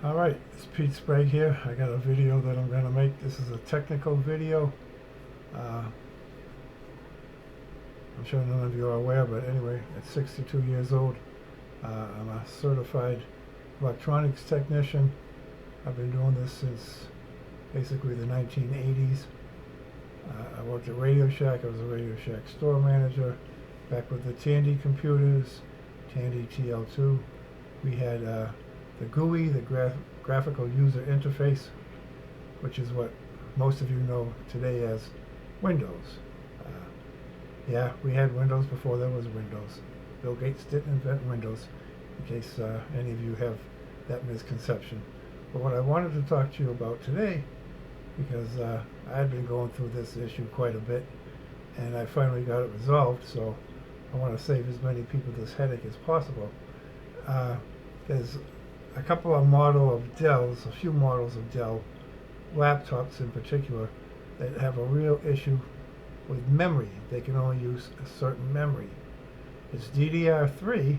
Alright, it's Pete Sprague here. I got a video that I'm going to make. This is a technical video. I'm sure none of you are aware, but anyway, at 62 years old, I'm a certified electronics technician. I've been doing this since basically the 1980s. I worked at Radio Shack. I was a Radio Shack store manager back with the Tandy computers, Tandy TL2. We had the GUI, the graphical user interface, which is what most of you know today as Windows. Yeah, we had Windows before there was Windows. Bill Gates didn't invent Windows, in case any of you have that misconception. But what I wanted to talk to you about today, because I had been going through this issue quite a bit, and I finally got it resolved, so I want to save as many people this headache as possible. There's a couple of a few models of Dell laptops in particular that have a real issue with memory. They can only use a certain memory. It's DDR3,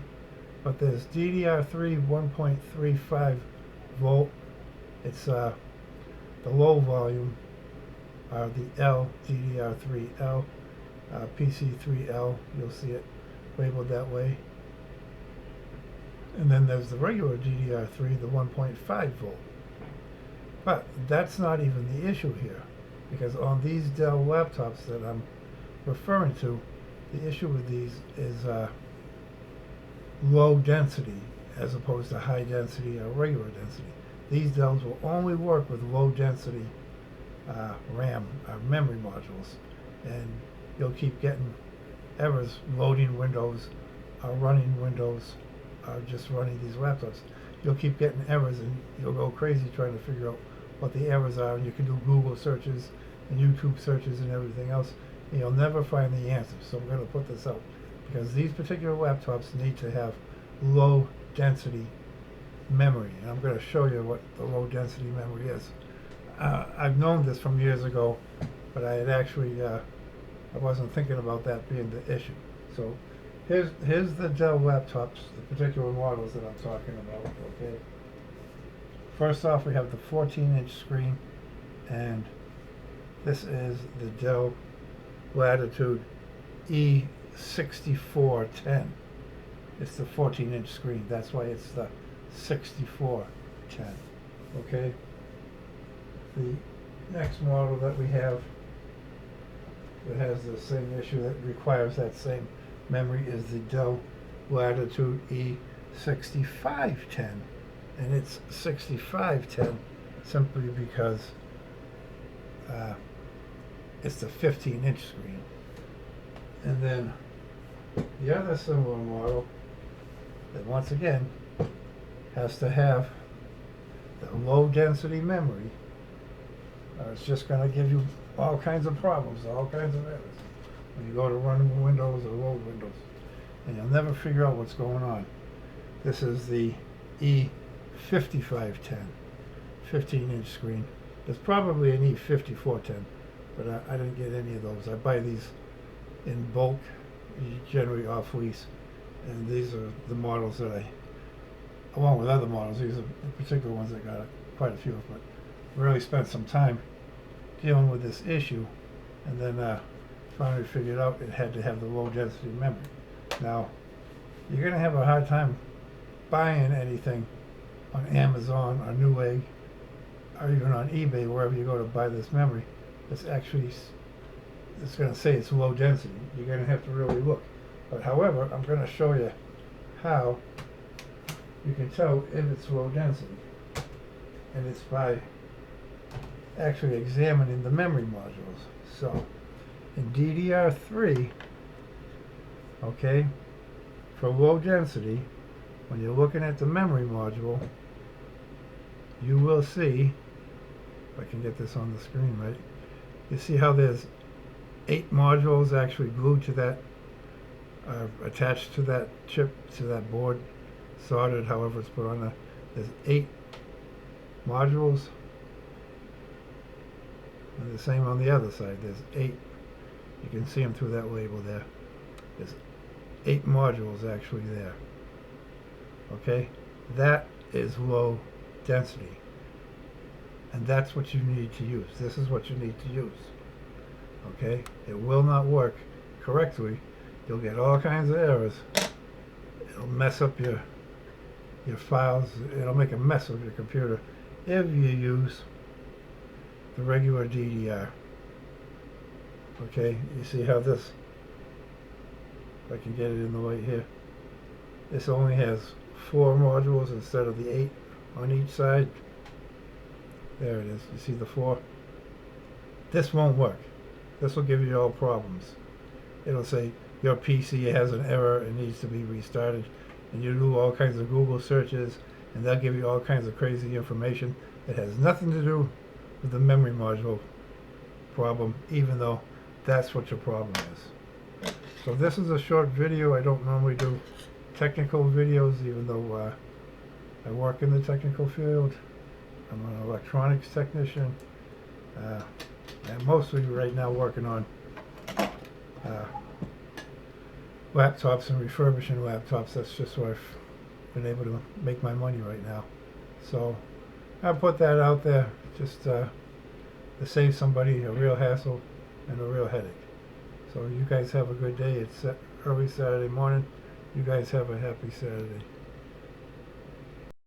but there's DDR3 1.35 volt. It's the low volume, the L, DDR3L, PC3L, you'll see it labeled that way. And then there's the regular DDR3, the 1.5 volt. But that's not even the issue here, because on these Dell laptops that I'm referring to, the issue with these is low density as opposed to high density or regular density. These Dells will only work with low density RAM memory modules, and you'll keep getting errors loading Windows or running Windows or just running these laptops. You'll keep getting errors and you'll go crazy trying to figure out what the errors are, and you can do Google searches and YouTube searches and everything else, and you'll never find the answers. So I'm going to put this out because these particular laptops need to have low density memory, and I'm going to show you what the low density memory is. I've known this from years ago, but I had actually I wasn't thinking about that being the issue. So here's the Dell laptops, the particular models that I'm talking about. Okay. First off, we have the 14-inch screen, and this is the Dell Latitude E6410. It's the 14-inch screen. That's why it's the 6410. Okay. The next model that we have that has the same issue, that requires that same memory, is the Dell Latitude E6510, and it's 6510 simply because it's the 15-inch screen. And then the other similar model that once again has to have the low density memory, it's just going to give you all kinds of problems, all kinds of errors when you go to run Windows or load Windows, and you'll never figure out what's going on. This is the E5510 15-inch screen. There's probably an E5410, but I didn't get any of those. I buy these in bulk, generally off lease, and these are the models that I, along with other models, these are the particular ones that got quite a few of, but really spent some time dealing with this issue, and then finally figured out it had to have the low density memory. Now, you're going to have a hard time buying anything on Amazon or Newegg or even on eBay, wherever you go to buy this memory. It's actually, it's going to say it's low density. You're going to have to really look. But however, I'm going to show you how you can tell if it's low density, and it's by actually examining the memory modules. So in DDR3, okay, for low density, when you're looking at the memory module, you will see, if I can get this on the screen right, you see how there's 8 modules actually glued to that, attached to that chip, to that board, soldered, however it's put on there. There's 8 modules, and the same on the other side. There's 8. You can see them through that label there. There's 8 modules actually there. Okay, that is low density. And that's what you need to use. This is what you need to use. Okay? It will not work correctly. You'll get all kinds of errors. It'll mess up your files. It'll make a mess of your computer if you use the regular DDR. Okay? You see how this, if I can get it in the light here, this only has 4 modules instead of the 8 on each side. There it is. You see the 4? This won't work. This will give you all problems. It'll say your PC has an error and needs to be restarted, and you do all kinds of Google searches, and they'll give you all kinds of crazy information that has nothing to do with the memory module problem, even though that's what your problem is. So this is a short video. I don't normally do technical videos, even though I work in the technical field. I'm an electronics technician. I'm mostly right now working on laptops and refurbishing laptops. That's just where I've been able to make my money right now. So I'll put that out there just to save somebody a real hassle and a real headache. So you guys have a good day. It's early Saturday morning. You guys have a happy Saturday.